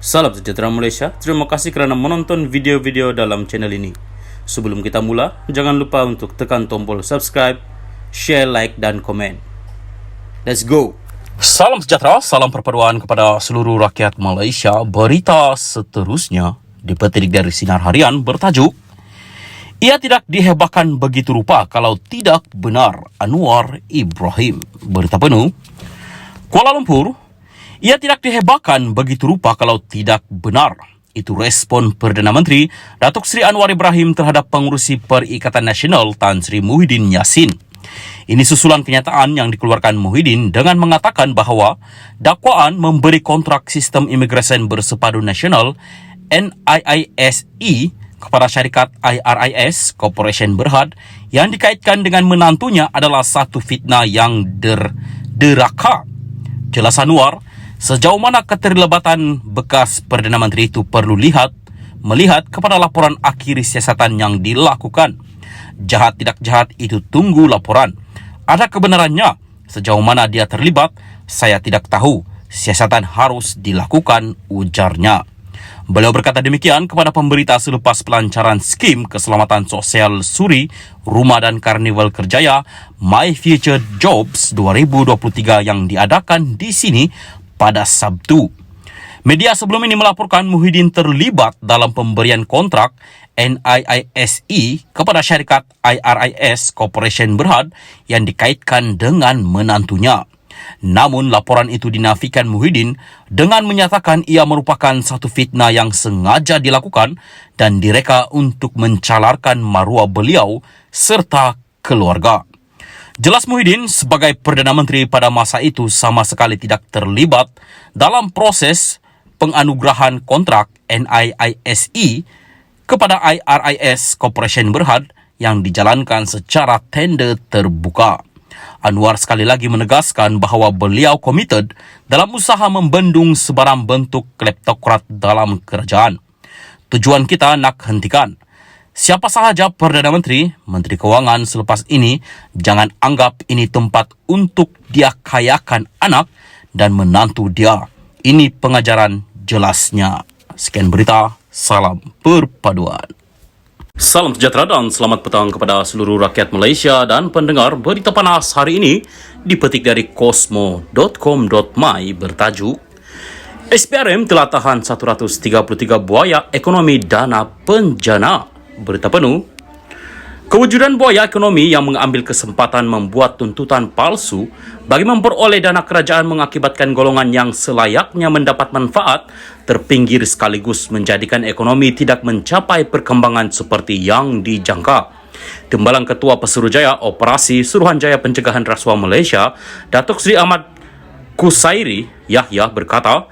Salam sejahtera Malaysia, terima kasih kerana menonton video-video dalam channel ini. Sebelum kita mula, jangan lupa untuk tekan tombol subscribe, share, like dan komen. Let's go! Salam sejahtera, salam perpaduan kepada seluruh rakyat Malaysia. Berita seterusnya dipetik dari Sinar Harian bertajuk Ia tidak dihebahkan begitu rupa kalau tidak benar, Anwar Ibrahim. Berita penuh, Kuala Lumpur, ia tidak dihebahkan begitu rupa kalau tidak benar. Itu respon Perdana Menteri Datuk Seri Anwar Ibrahim terhadap Pengerusi Perikatan Nasional Tan Sri Muhyiddin Yassin. Ini susulan kenyataan yang dikeluarkan Muhyiddin dengan mengatakan bahawa dakwaan memberi kontrak sistem imigresen bersepadu nasional NIISE kepada syarikat IRIS Corporation Berhad yang dikaitkan dengan menantunya adalah satu fitnah yang deraka. Jelas Anwar, sejauh mana keterlibatan bekas Perdana Menteri itu perlu melihat kepada laporan akhir siasatan yang dilakukan. Jahat tidak jahat itu tunggu laporan. Ada kebenarannya. Sejauh mana dia terlibat, saya tidak tahu. Siasatan harus dilakukan, ujarnya. Beliau berkata demikian kepada pemberita selepas pelancaran skim keselamatan sosial Suri, Rumah dan Karnival Kerjaya My Future Jobs 2023 yang diadakan di sini pada Sabtu. Media sebelum ini melaporkan Muhyiddin terlibat dalam pemberian kontrak NIISE kepada syarikat IRIS Corporation Berhad yang dikaitkan dengan menantunya. Namun laporan itu dinafikan Muhyiddin dengan menyatakan ia merupakan satu fitnah yang sengaja dilakukan dan direka untuk mencalarkan maruah beliau serta keluarga. Jelas Muhyiddin sebagai Perdana Menteri pada masa itu sama sekali tidak terlibat dalam proses penganugerahan kontrak NIISE kepada IRIS Corporation Berhad yang dijalankan secara tender terbuka. Anwar sekali lagi menegaskan bahawa beliau komited dalam usaha membendung sebarang bentuk kleptokrat dalam kerajaan. Tujuan kita nak hentikan siapa sahaja Perdana Menteri, Menteri Kewangan selepas ini, jangan anggap ini tempat untuk dia kayakan anak dan menantu dia. Ini pengajaran jelasnya. Sekian berita, salam perpaduan. Salam sejahtera dan selamat petang kepada seluruh rakyat Malaysia dan pendengar berita panas hari ini dipetik dari kosmo.com.my bertajuk SPRM telah tahan 133 buaya ekonomi dana penjana. Berita penuh, kewujudan buaya ekonomi yang mengambil kesempatan membuat tuntutan palsu bagi memperoleh dana kerajaan mengakibatkan golongan yang selayaknya mendapat manfaat terpinggir sekaligus menjadikan ekonomi tidak mencapai perkembangan seperti yang dijangka. Timbalan Ketua Pesuruhjaya Operasi Suruhanjaya Pencegahan Rasuah Malaysia, Datuk Seri Ahmad Kusairi Yahya berkata,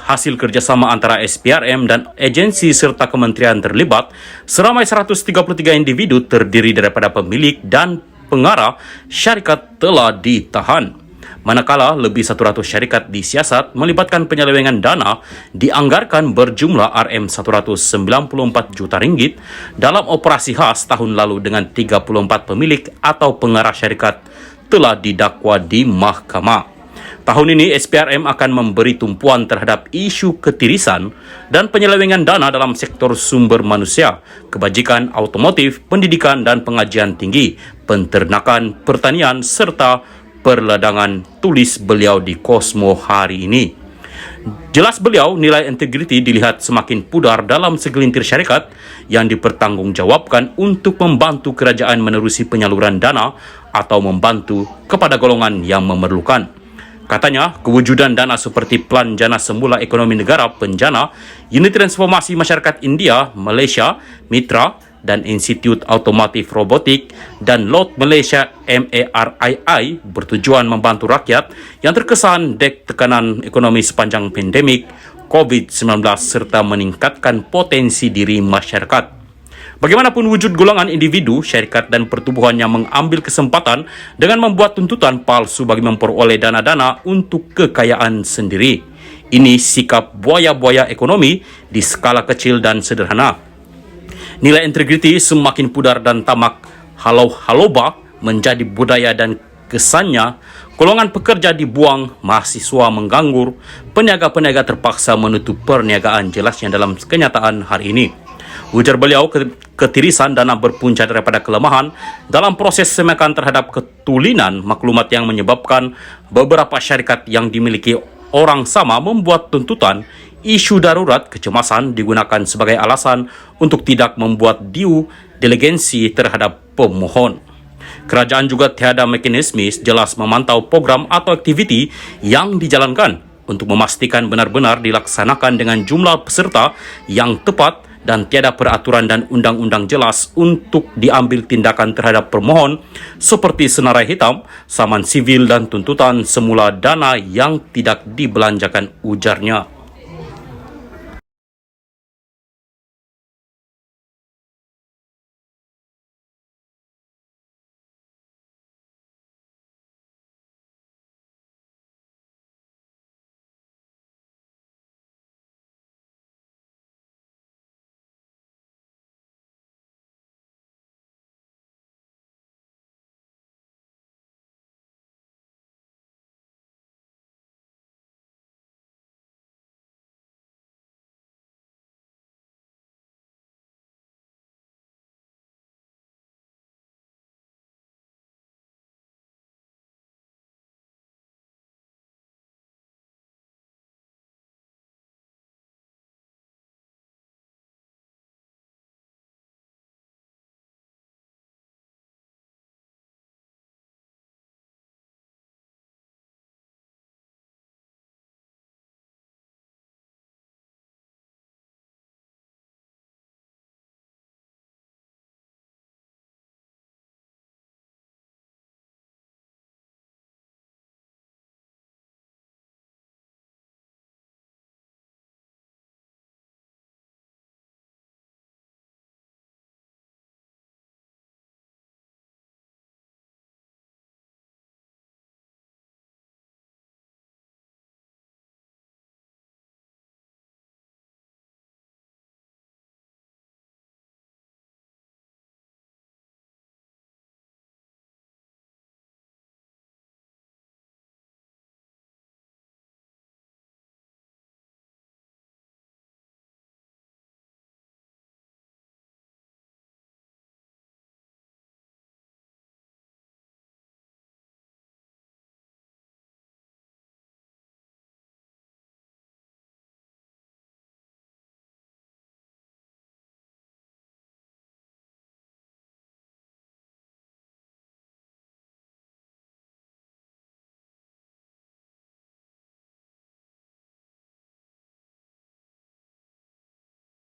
hasil kerjasama antara SPRM dan agensi serta kementerian terlibat, seramai 133 individu terdiri daripada pemilik dan pengarah syarikat telah ditahan. Manakala lebih 100 syarikat disiasat melibatkan penyelewengan dana dianggarkan berjumlah RM194 juta ringgit dalam operasi khas tahun lalu dengan 34 pemilik atau pengarah syarikat telah didakwa di mahkamah. Tahun ini SPRM akan memberi tumpuan terhadap isu ketirisan dan penyelewengan dana dalam sektor sumber manusia, kebajikan, automotif, pendidikan dan pengajian tinggi, penternakan, pertanian serta perladangan, tulis beliau di Kosmo hari ini. Jelas beliau, nilai integriti dilihat semakin pudar dalam segelintir syarikat yang dipertanggungjawabkan untuk membantu kerajaan menerusi penyaluran dana atau membantu kepada golongan yang memerlukan. Katanya, kewujudan dana seperti Pelan Jana Semula Ekonomi Negara Penjana, Unit Transformasi Masyarakat India, Malaysia, Mitra dan Institut Automotif Robotik dan Lot Malaysia MARII bertujuan membantu rakyat yang terkesan dek tekanan ekonomi sepanjang pandemik COVID-19 serta meningkatkan potensi diri masyarakat. Bagaimanapun wujud golongan individu, syarikat dan pertubuhan yang mengambil kesempatan dengan membuat tuntutan palsu bagi memperoleh dana-dana untuk kekayaan sendiri. Ini sikap buaya-buaya ekonomi di skala kecil dan sederhana. Nilai integriti semakin pudar dan tamak halau-haloba menjadi budaya dan kesannya Golongan pekerja dibuang, mahasiswa menganggur, peniaga-peniaga terpaksa menutup perniagaan, jelasnya dalam kenyataan hari ini. Ujar beliau, ketirisan dana berpunca daripada kelemahan dalam proses semakan terhadap ketulinan maklumat yang menyebabkan beberapa syarikat yang dimiliki orang sama membuat tuntutan. Isu darurat kecemasan digunakan sebagai alasan untuk tidak membuat due diligence terhadap pemohon. Kerajaan juga tiada mekanisme jelas memantau program atau aktiviti yang dijalankan untuk memastikan benar-benar dilaksanakan dengan jumlah peserta yang tepat dan tiada peraturan dan undang-undang jelas untuk diambil tindakan terhadap permohon seperti senarai hitam, saman sivil dan tuntutan semula dana yang tidak dibelanjakan, ujarnya.